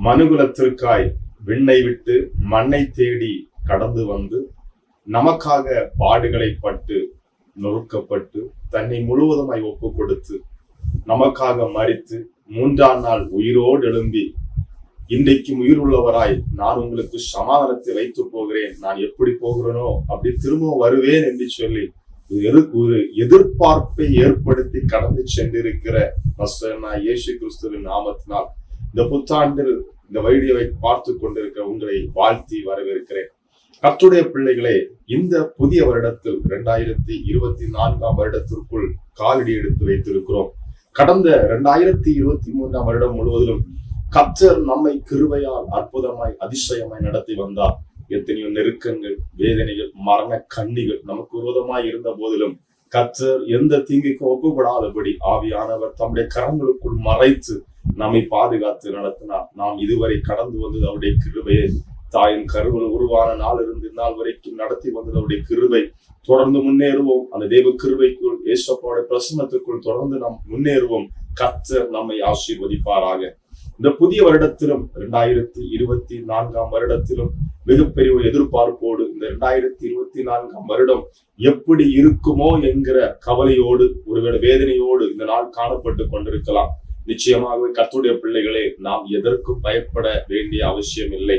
மனுகுலத்திற்காய் விண்ணை விட்டு மண்ணை தேடி கடந்து வந்து நமக்காக பாடுகளை பட்டு நொறுக்கப்பட்டு தன்னை முழுவதுமாய் ஒப்பு கொடுத்து நமக்காக மரித்து 3ஆம் நாள் உயிரோடு எழும்பி இன்றைக்கும் உயிருள்ளவராய் நான் உங்களுக்கு சமாதானத்தை வைத்து போகிறேன், நான் எப்படி போகிறேனோ அப்படி திரும்ப வருவேன் என்று சொல்லி ஒரு எதிர்பார்ப்பை ஏற்படுத்தி கடந்து சென்றிருக்கிற இயேசு கிறிஸ்துவின் நாமத்தினால் இந்த புத்தாண்டில் இந்த வீடியோவை பார்த்து கொண்டிருக்கிற உங்களை வாழ்த்தி வரவேற்கிறேன். கர்த்தருடைய பிள்ளைகளே, இந்த புதிய வருடத்தில் 2024ஆம் வருடத்திற்குள் காலடி எடுத்து வைத்திருக்கிறோம். கடந்த 2023ஆம் வருடம் முழுவதிலும் கர்த்தர் நம்மை கிருபையால் அற்புதமாய் அதிசயமாய் நடத்தி வந்தார். எத்தனையோ நெருக்கங்கள், வேதனைகள், மரண கண்ணிகள் நமக்கு விரோதமாய் இருந்த போதிலும் கர்த்தர் எந்த தீங்குக்கு ஒப்புப்படாதபடி ஆவியானவர் தம்முடைய கரங்களுக்குள் மறைத்து நம்மை பாதுகாத்து நடத்தினார். நாம் இதுவரை கடந்து வந்தது அவருடைய கிருபையை. தாயின் கருவில் உருவான நாளிலிருந்து நாள் வரைக்கும் நடத்தி வந்தது அவருடைய கிருபை. தொடர்ந்து முன்னேறுவோம். அந்த தெய்வ கிருபைக்குள், இயேசுவோட பிரசன்னத்துக்குள் தொடர்ந்து நாம் முன்னேறுவோம். கர்த்தர் நம்மை ஆசீர்வதிப்பாராக. இந்த புதிய வருடத்திலும் 2024ஆம் வருடத்திலும் மிகப்பெரிய ஒரு எதிர்பார்ப்போடு இந்த 2024ஆம் வருடம் எப்படி இருக்குமோ என்கிற கவலையோடு, ஒருவேளை வேதனையோடு இந்த நாள் காணப்பட்டு கொண்டிருக்கலாம். நிச்சயமாகவே கர்த்தருடைய பிள்ளைகளே, நாம் எதற்கும் பயப்பட வேண்டிய அவசியம் இல்லை.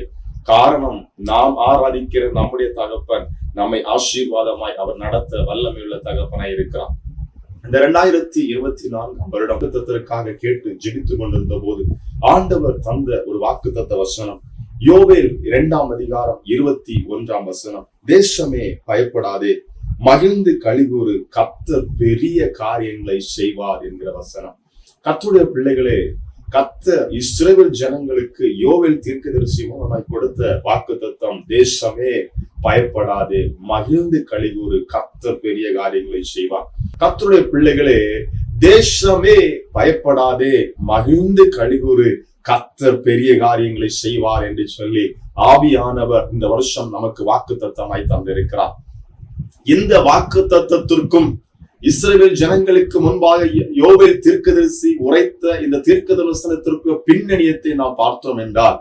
காரணம், நாம் ஆராதிக்கிற நம்முடைய தகப்பன் நம்மை ஆசீர்வாதமாய் அவர் நடத்த வல்லமையுள்ள தகப்பனாய் இருக்கிறார். இந்த 2024ஆம் வருடத்திற்காக கேட்டு ஜெபித்துக் கொண்டிருந்த போது ஆண்டவர் தந்த ஒரு வாக்குத்தத்த வசனம் யோவேல் 2ஆம் அதிகாரம் 21ஆம் வசனம், தேசமே பயப்படாதே, மகிழ்ந்து களிகூறு, கர்த்தர் பெரிய காரியங்களை செய்வார் என்கிற வசனம். கர்த்தருடைய பிள்ளைகளே, கர்த்தர் இஸ்ரவேல் ஜனங்களுக்கு யோவேல் தீர்க்கதரிசி மூலமாய் கொடுத்த வாக்குத்தத்தம், தேசமே பயப்படாதே, மகிழ்ந்து களிகூறு, கர்த்தர் பெரிய காரியங்களை செய்வார். கர்த்தருடைய பிள்ளைகளே, தேசமே பயப்படாதே, மகிழ்ந்து களிகூறு, கர்த்தர் பெரிய காரியங்களை செய்வார் என்று சொல்லி ஆவியானவர் இந்த வருஷம் நமக்கு வாக்குத்தத்தமாய் தந்திருக்கிறார். இந்த வாக்குத்தத்தத்திற்கும் இஸ்ரவேல் ஜனங்களுக்கு முன்பாக யோவேல் தீர்க்கதரிசி உரைத்த இந்த தீர்க்கதரிசனத்திற்கு பின்னணியத்தை நாம் பார்த்தோம் என்றால்,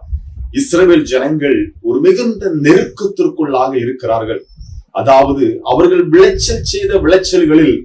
இஸ்ரவேல் ஜனங்கள் ஒரு மிகுந்த நெருக்கத்திற்குள்ளாக இருக்கிறார்கள். அதாவது அவர்கள் விளைச்சல் செய்த விளைச்சல்களில்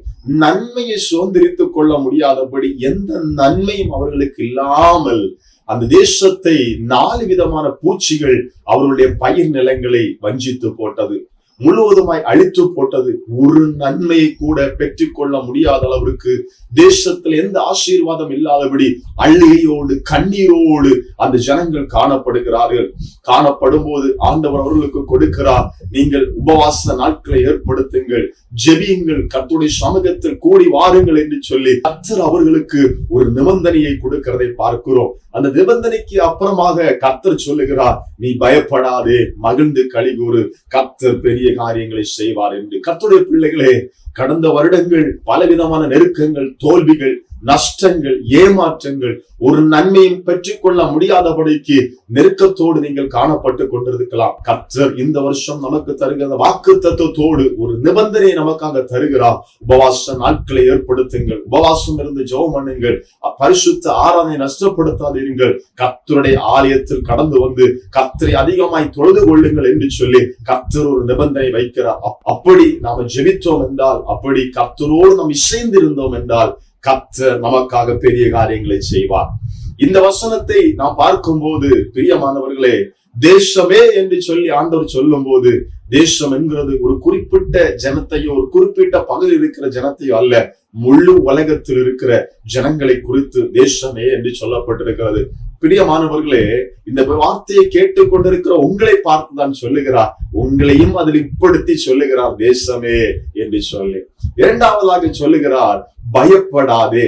நன்மையை சுதந்திரித்துக் கொள்ள முடியாதபடி எந்த நன்மையும் அவர்களுக்கு இல்லாமல் அந்த தேசத்தை 4 விதமான பூச்சிகள் அவர்களுடைய பயிர் நிலங்களை வஞ்சித்து போட்டது, முழுவதுமாய் அழித்து போட்டது. ஒரு நன்மையை கூட பெற்றுக்கொள்ள முடியாத அளவிற்கு தேசத்தில் எந்த ஆசீர்வாதம் இல்லாதபடி அழுகையோடு கண்ணீரோடு அந்த ஜனங்கள் காணப்படுகிறார்கள். காணப்படும் போது ஆண்டவர் அவர்களுக்கு கொடுக்கிறார், நீங்கள் உபவாச நாட்களை ஏற்படுத்துங்கள், ஜெபியுங்கள், கர்த்தருடைய சமூகத்தில் கூடி வாருங்கள் என்று சொல்லி கர்த்தர் அவர்களுக்கு ஒரு நிபந்தனையை கொடுக்கிறதை பார்க்கிறோம். அந்த நிபந்தனைக்கு அப்புறமாக கர்த்தர் சொல்லுகிறார், நீ பயப்படாதே, மகிழ்ந்து களிகூறு, கர்த்தர் பெரிய காரியங்களை செய்வார் என்று. கர்த்தருடைய பிள்ளைகளே, கடந்த வருடங்கள் பலவிதமான நெருக்கங்கள், தோல்விகள், நஷ்டங்கள், ஏமாற்றங்கள், ஒரு நன்மையும் பெற்றுக்கொள்ள முடியாதபடிக்கு நெருக்கத்தோடு நீங்கள் காணப்பட்டு கொண்டிருக்கலாம். கர்த்தர் இந்த வருஷம் நமக்கு தருகிற வாக்குத்தத்தத்தோடு ஒரு நிபந்தனை நமக்காக தருகிறார். உபவாச நாட்களை ஏற்படுத்துங்கள், உபவாசம் இருந்து ஜெபம் பண்ணுங்கள், பரிசுத்த ஆராதனை நஷ்டப்படுத்தாதீர்கள், கர்த்தருடைய ஆலயத்தில் கடந்து வந்து கர்த்தரை அதிகமாய் தொழுது கொள்ளுங்கள் என்று சொல்லி கர்த்தர் ஒரு நிபந்தனை வைக்கிறார். அப்படி நாம ஜெபித்தோம் என்றால், அப்படி கர்த்தரோடு நாம் இசைந்திருந்தோம் என்றால் கர்த்தர் நமக்காக பெரிய காரியங்களை செய்வார். இந்த வசனத்தை நாம் பார்க்கும் போது பிரியமானவர்களே, தேசமே என்று சொல்லி ஆண்டவர் சொல்லும் போது, தேசம் என்கிறது ஒரு குறிப்பிட்ட ஜனத்தையோ ஒரு குறிப்பிட்ட பகுதியில் இருக்கிற ஜனத்தையோ அல்ல, முழு உலகத்தில் இருக்கிற ஜனங்களை குறித்து தேசமே என்று சொல்லப்பட்டிருக்கிறது. பிரியமானவர்களே, இந்த வார்த்தையை கேட்டுக் கொண்டிருக்கிற உங்களை பார்த்துதான் சொல்லுகிறார், உங்களையும் அதில் உட்படுத்தி சொல்லுகிறார், தேசமே என்று சொல்லி. இரண்டாவதாக சொல்லுகிறார், பயப்படாதே.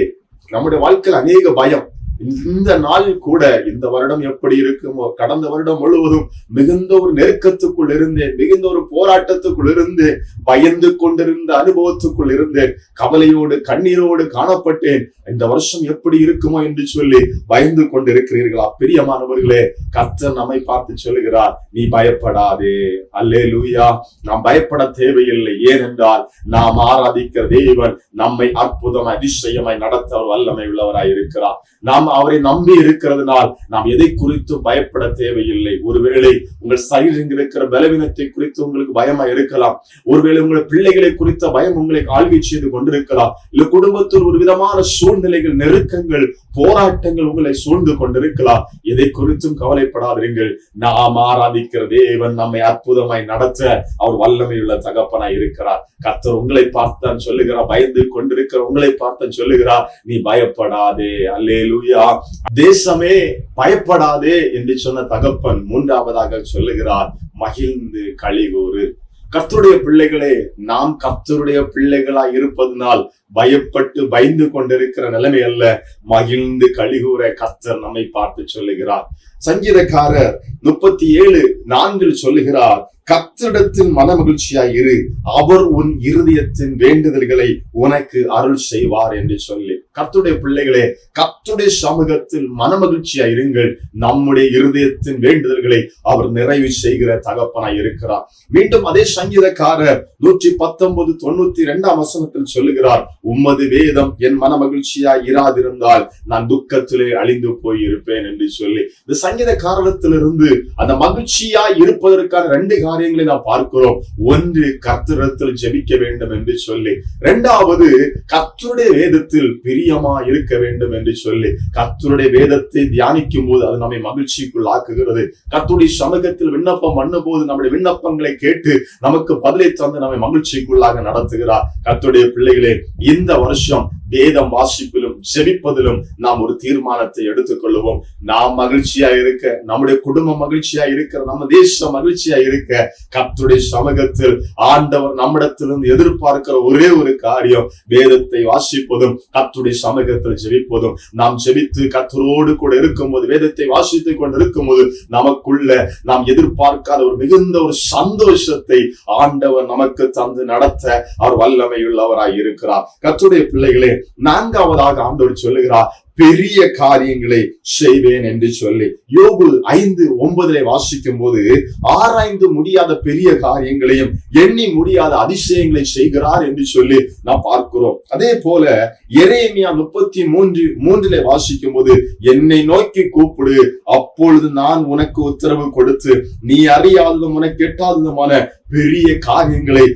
நம்முடைய வாழ்க்கையில் அநேக பயம். இந்த நாளில் கூட இந்த வருடம் எப்படி இருக்குமோ, கடந்த வருடம் முழுவதும் மிகுந்த ஒரு நெருக்கத்துக்குள் இருந்தேன், மிகுந்த ஒரு போராட்டத்துக்குள் இருந்து பயந்து கொண்டிருந்த அனுபவத்துக்குள் இருந்தேன், கவலையோடு கண்ணீரோடு காணப்பட்டேன். இந்த வருஷம் எப்படி இருக்குமோ என்று சொல்லி பயந்து கொண்டிருக்கிறீர்களா? பிரியமானவர்களே, கர்த்தர் நம்மை பார்த்து சொல்லுகிறார், நீ பயப்படாதே. அல்லேலூயா. நாம் பயப்பட தேவையில்லை. ஏனென்றால் நாம் ஆராதிக்கிற தேவன் நம்மை அற்புதமாய் அதிசயமாய் நடத்த வல்லமை உள்ளவராய் இருக்கிறார். நாம் நாம் அவரை நம்பி இருக்கிறதுனால் நாம் எதை குறித்து பயப்பட தேவையில்லை. ஒருவேளை உங்கள் சரீரங்கள் இருக்கிற பலவீனத்தை குறித்து உங்களுக்கு பயமா இருக்கலாம். ஒருவேளை உங்கள் பிள்ளைகளை குறித்த பயம் உங்களை ஆள்கை செய்து கொண்டிருக்கலாம். இல்ல குடும்பத்தில் ஒரு விதமான சூழ்நிலைகள், நெருக்கங்கள், போராட்டங்கள் உங்களை சூழ்ந்து கொண்டிருக்கலாம். எதை குறித்தும் கவலைப்படாதீர்கள். நாம் ஆராதிக்கிற தேவன் நம்மை அற்புதமாய் நடத்த அவர் வல்லமையுள்ள தகப்பனாய் இருக்கிறார். கர்த்தர் உங்களை பார்த்தான் சொல்லுகிறார், பயந்து கொண்டிருக்கிற உங்களை பார்த்தான் சொல்லுகிறார், நீ பயப்படாதே. அல்லேலூயா. தேசமே பயப்படாதே என்று சொன்ன தகப்பன் மூன்றாவதாக சொல்லுகிறார், மகிழ்ந்து களிகூறு. கர்த்தருடைய பிள்ளைகளே, நாம் கர்த்தருடைய பிள்ளைகளாய் இருப்பதனால் பயப்பட்டு பயந்து கொண்டிருக்கிற நிலைமை அல்ல, மகிழ்ந்து களிகூற கர்த்தர் நம்மை பார்த்து சொல்லுகிறார். சங்கீதக்காரர் 37:4 சொல்லுகிறார், கர்த்தரிடத்தில் மன மகிழ்ச்சியாய் இரு, அவர் உன் இருதயத்தின் வேண்டுதல்களை உனக்கு அருள் செய்வார் என்று சொல்லி. கர்த்தருடைய பிள்ளைகளே, கர்த்தருடைய சமூகத்தில் மன மகிழ்ச்சியாய் இருங்கள். நம்முடைய இருதயத்தின் வேண்டுதல்களை அவர் நிறைவு செய்கிற தகப்பனாய் இருக்கிறார். மீண்டும் அதே சங்கீதக்காரர் 119:92 சொல்லுகிறார், உம்மது வேதம் என் மன மகிழ்ச்சியாய் இராதிருந்தால் நான் துக்கத்திலே அழிந்து போய் இருப்பேன் என்று சொல்லி. இந்த சங்கீதக்காரத்திலிருந்து அந்த மகிழ்ச்சியாய் இருப்பதற்கான 2 காரியங்களை நாம் பார்க்கிறோம். ஒன்று, கர்த்தரிடத்தில் ஜெபிக்க வேண்டும் என்று சொல்லி. 2வது, கர்த்தருடைய வேதத்தில் பிரியமா இருக்க வேண்டும் என்று சொல்லி. கர்த்தருடைய வேதத்தை தியானிக்கும் போது அது நம்மை மகிழ்ச்சிக்குள் ஆக்குகிறது. கர்த்தருடைய சமூகத்தில் விண்ணப்பம் பண்ணும்போது நம்முடைய விண்ணப்பங்களை கேட்டு நமக்கு பதிலை தந்து நம்மை மகிழ்ச்சிக்குள்ளாக நடத்துகிறார். கர்த்தருடைய பிள்ளைகளே, இந்த வருஷம் வேதம் வாசிப்பிலும் ஜெபிப்பதிலும் நாம் ஒரு தீர்மானத்தை எடுத்துக் கொள்ளுவோம். நாம் மகிழ்ச்சியா இருக்க, நம்முடைய குடும்பம் மகிழ்ச்சியா இருக்க, நம்ம தேசம் மகிழ்ச்சியா இருக்க, கர்த்தருடைய சமூகத்தில் ஆண்டவர் நம்மிடத்திலிருந்து எதிர்பார்க்கிற ஒரே ஒரு காரியம் வேதத்தை வாசிப்பதும் கர்த்தருடைய சமூகத்தில் ஜெபிப்பதும். நாம் ஜெபித்து கர்த்தரோடு கூட இருக்கும்போது, வேதத்தை வாசித்துக் கொண்டு இருக்கும்போது நமக்குள்ள நாம் எதிர்பார்க்காத ஒரு மிகுந்த ஒரு சந்தோஷத்தை ஆண்டவர் நமக்கு தந்து நடத்த அவர் வல்லமையுள்ளவராய் இருக்கிறார். கர்த்தருடைய பிள்ளைகளே, 4வதாக ஆண்டவர் சொல்லுகிறார், பெரிய காரியங்களை செய்வேன் என்று சொல்லி. யோபு 5:9 வாசிக்கும் போது ஆராய்ந்து முடியாத பெரிய காரியங்களையும் எண்ணி முடியாத அதிசயங்களை செய்கிறார் என்று சொல்லி நாம் பார்க்கிறோம். அதே போல எரேமியா 33:3 வாசிக்கும் போது, என்னை நோக்கி கூப்பிடு, அப்பொழுது நான் உனக்கு உத்தரவு கொடுத்து நீ அறியாததும் உனக்கு எட்டாததுமான பெரிய காரியங்களை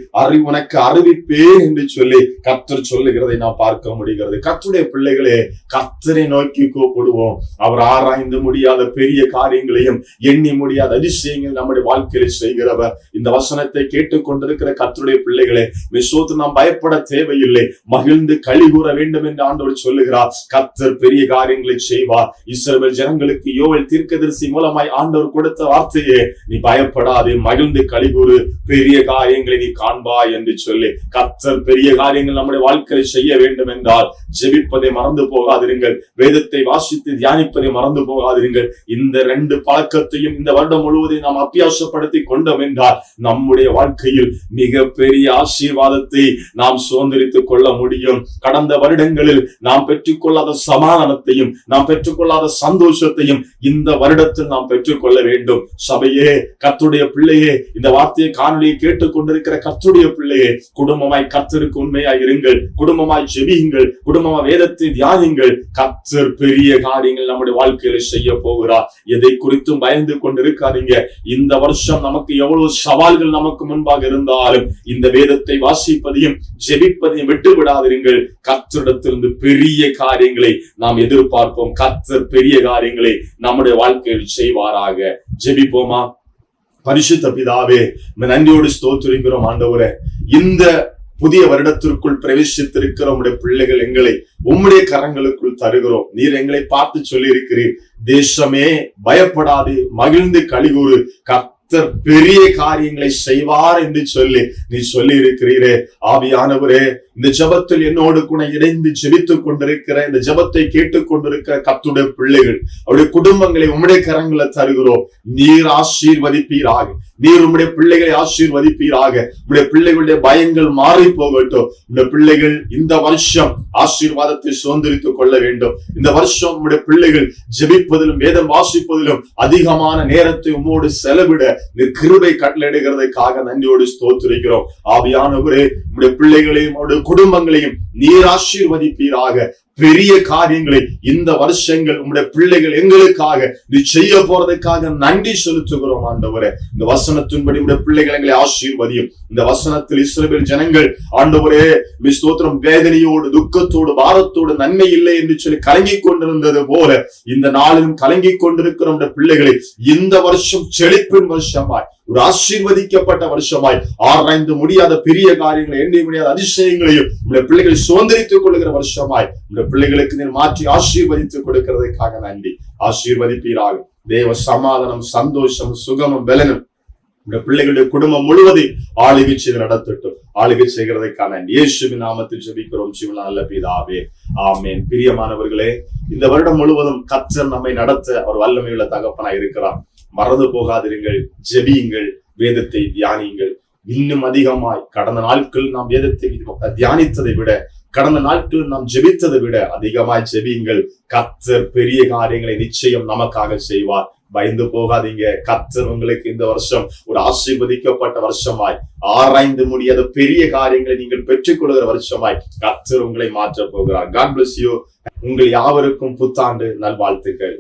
உனக்கு அறிவிப்பேன் என்று சொல்லி கர்த்தர் சொல்லுகிறதை நாம் பார்க்க முடிகிறது. கர்த்தருடைய பிள்ளைகளே, கர்த்தரை நோக்கி கூப்பிடுவோம். அவர் ஆராய்ந்து முடியாத பெரிய காரியங்களையும் எண்ணி முடியாத அதிசயங்கள் நம்முடைய வாழ்க்கையில செய்கிறவர். இந்த வசனத்தை கேட்டுக்கொண்டிருக்கிற கர்த்தருடைய பிள்ளைகளே, விசுவாசத்தில் நாம் பயப்பட தேவையில்லை, மகிழ்ந்து களிகூற வேண்டும் என்று ஆண்டவர் சொல்லுகிறார். கர்த்தர் பெரிய காரியங்களை செய்வார். இஸ்ரவேல் ஜனங்களுக்கு யோவேல் தீர்க்கதரிசி மூலமாய் ஆண்டவர் கொடுத்த வார்த்தையே, நீ பயப்படாதே, மகிழ்ந்து களிகூறு, பெரிய காரியங்களை நீ காண்பாய் என்று சொல்லி. கர்த்தர் பெரிய காரியங்கள் நம்முடைய வாழ்க்கையை செய்ய வேண்டும் என்றால் ஜெபிப்பதை மறந்து போகாதிருங்கள், வேதத்தை வாசித்து தியானிப்பதை மறந்து போகாதிருங்கள். இந்த 2 பழக்கத்தையும் இந்த வருடம் முழுவதையும் நாம் அபியாசப்படுத்தி கொண்டோம் என்றால் நம்முடைய வாழ்க்கையில் மிக பெரிய ஆசீர்வாதத்தை நாம் சுதந்திரித்துக் கொள்ள முடியும். கடந்த வருடங்களில் நாம் பெற்றுக்கொள்ளாத சமாதானத்தையும் நாம் பெற்றுக்கொள்ளாத சந்தோஷத்தையும் இந்த வருடத்தில் நாம் பெற்றுக்கொள்ள வேண்டும். சபையே, கர்த்தருடைய பிள்ளையே, இந்த வார்த்தையை காணொலியை கேட்டுக் கொண்டிருக்கிற கர்த்தருடைய பிள்ளையே, குடும்பமாய் கர்த்தருக்கு உண்மையாய் இருங்கள், குடும்பமாய் ஜெபியுங்கள், குடும்பமாய் வேதத்தை தியானியுங்கள். கர்த்தர் பெரிய காரியங்கள் நம்முடைய வாழ்க்கையில செய்ய போகிறார். எதை குறித்தும் பயந்து கொண்டிருக்காதீங்க. இந்த வருஷம் நமக்கு எவ்வளவு சவால்கள் நமக்கு முன்பாக இருந்தாலும் இந்த வேதத்தை வாசிப்பதையும் ஜெபிப்பதையும் விட்டு விடாதிருங்கள். கர்த்தரிடத்திலிருந்து பெரிய காரியங்களை நாம் எதிர்பார்ப்போம். கர்த்தர் பெரிய காரியங்களை நம்முடைய வாழ்க்கையில் செய்வாராக. ஜெபிப்போமா? பரிசுத்த பிதாவே, நன்றியோடு ஸ்தோத்திரிக்கிறோம் ஆண்டவரே. இந்த புதிய வருடத்திற்குள் பிரவேசித்திருக்கிற உம்முடைய பிள்ளைகள் எங்களை உம்முடைய கரங்களுக்குள் தருகிறோம். நீர் எங்களை பார்த்து சொல்லி இருக்கிறீர், தேசமே பயப்படாது, மகிழ்ந்து களிகூறு, கர்த்தர் பெரிய காரியங்களை செய்வார் என்று சொல்லி நீ சொல்லி இருக்கிறீரே. ஆவியானவரே, இந்த ஜெபத்தில் என்னோடு கூட இணைந்து ஜெபித்துக் கொண்டிருக்கிற, இந்த ஜெபத்தை கேட்டுக் கொண்டிருக்கிற கர்த்தருடைய பிள்ளைகள், அவருடைய குடும்பங்களை உம்முடைய கரங்களை தருகிறோம். நீர் ஆசீர்வதிப்பீராக, நீர் உம்முடைய பிள்ளைகளை ஆசீர்வதிப்பீராக. உம்முடைய பிள்ளைகளுடைய பயங்கள் மாறி போகட்டும். உம்முடைய பிள்ளைகள் இந்த வருஷம் ஆசீர்வாதத்தை சுதந்திரித்துக் கொள்ள வேண்டும். இந்த வருஷம் உம்முடைய பிள்ளைகள் ஜெபிப்பதிலும் வேதம் வாசிப்பதிலும் அதிகமான நேரத்தை உம்மோடு செலவிட நீர் கிருபை கட்டளையிடுகிறதற்காக நன்றியோடு ஸ்தோத்திரிக்கிறோம். ஆவியானவரே, உம்முடைய பிள்ளைகளையும் அவருடைய குடும்பங்களையும் நீர் ஆசீர்வதிப்பீராக. பெரிய காரியங்களை இந்த வருஷங்கள் உங்களுடைய பிள்ளைகள் எங்களுக்காக நீ செய்ய போறதுக்காக நன்றி செலுத்துகிறோம் ஆண்டவரே. இந்த வசனத்தின்படி உங்களுடைய பிள்ளைகள் எங்களை ஆசீர்வதியும். இந்த வசனத்தில் இஸ்ரவேல் ஜனங்கள் ஆண்டவரே ஸ்தோத்திரம் வேதனையோடு துக்கத்தோடு பாரத்தோடு நன்மை இல்லை என்று சொல்லி கலங்கிக் கொண்டிருந்தது போல இந்த நாளிலும் கலங்கிக் கொண்டிருக்கிற உங்களுடைய பிள்ளைகளை இந்த வருஷம் செழிப்பின் வருஷமாய், ஒரு ஆசீர்வதிக்கப்பட்ட வருஷமாய், ஆராய்ந்து முடியாத பெரிய காரியங்களை, எண்ணி முடியாத அதிசயங்களையும் உங்களுடைய பிள்ளைகளை சுதந்திரித்துக் கொள்ளுகிற வருஷமாய் உங்களுடைய பிள்ளைகளுக்கு நீர் மாற்றி ஆசீர்வதித்துக் கொடுக்கிறதுக்காக நன்றி. ஆசீர்வதிப்பீராக. தேவ சமாதானம், சந்தோஷம், சுகமும், பலனும் இந்த பிள்ளைகளுடைய குடும்பம் முழுவதையும் ஆளுகை செய்து நடத்தட்டும். ஆளுகை செய்கிறதுக்கான இயேசுவின் நாமத்தில் ஜெபிக்கிறோம் நல்ல பிதாவே, ஆமென். பிரியமானவர்களே, இந்த வருடம் முழுவதும் கர்த்தர் நம்மை நடத்த அவர் வல்லமையுள்ள தகப்பனாய் இருக்கிறார். மறந்து போகாதிருங்கள், ஜெபியுங்கள், வேதத்தை தியானியுங்கள். இன்னும் அதிகமாய் கடந்த நாட்கள் நாம் வேதத்தை தியானித்ததை விட, கடந்த நாட்கள் நாம் ஜெபித்ததை விட அதிகமாய் ஜெபியுங்கள். கர்த்தர் பெரிய காரியங்களை நிச்சயம் நமக்காக செய்வார். பயந்து போகாதீங்க. கர்த்தர் உங்களுக்கு இந்த வருஷம் ஒரு ஆசீர்வதிக்கப்பட்ட வருஷமாய், ஆராய்ந்து முடியாத பெரிய காரியங்களை நீங்கள் பெற்றுக் கொள்கிற வருஷமாய் கர்த்தர் உங்களை மாற்ற போகிறார். God bless you. உங்கள் யாவருக்கும் புத்தாண்டு நல்வாழ்த்துக்கள்.